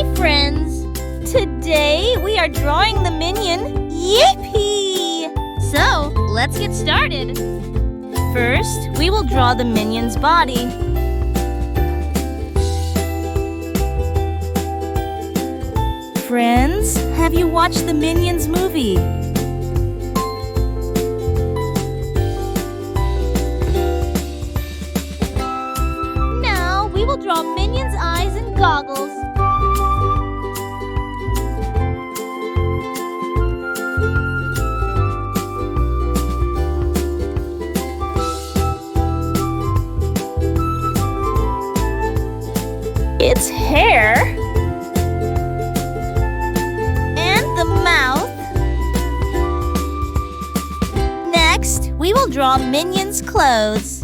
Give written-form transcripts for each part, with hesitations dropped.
Hi, friends! Today we are drawing the Minion. Yippee! So, let's get started. First, we will draw the Minion's body. Friends, have you watched the Minions movie? Now, we will draw Minion's eyes and goggles. Its hair and the mouth. Next, we will draw Minion's clothes.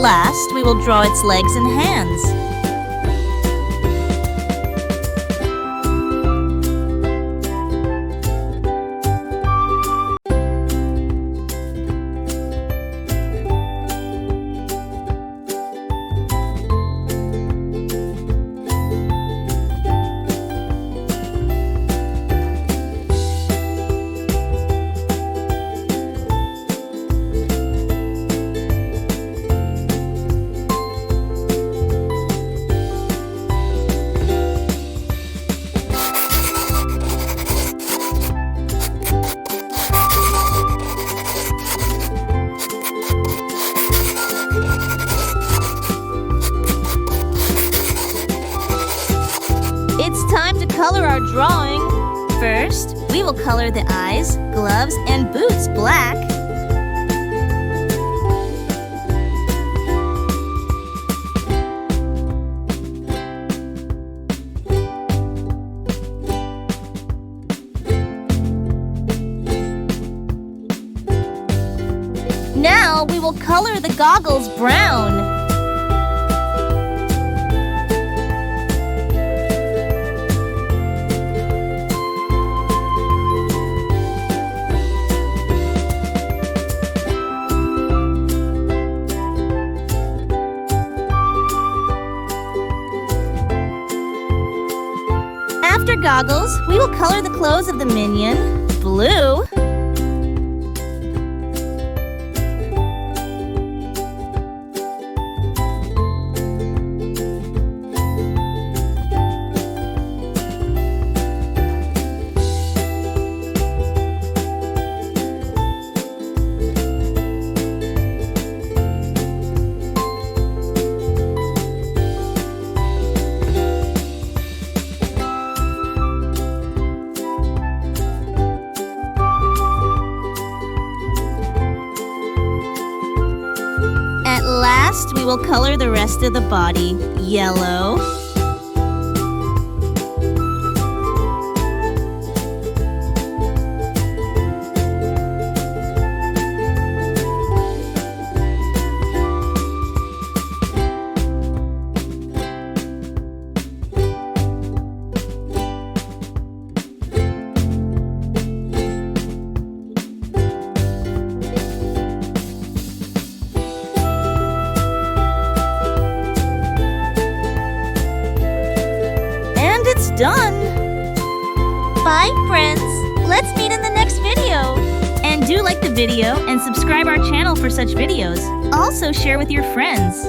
Last, we will draw its legs and hands. It's time to color our drawing. First, we will color the eyes, gloves, and boots black. Now, we will color the goggles brown. After goggles, we will color the clothes of the Minion blue. Last, we will color the rest of the body yellow. It's done! Bye, friends! Let's meet in the next video! And do like the video and subscribe our channel for such videos. Also share with your friends.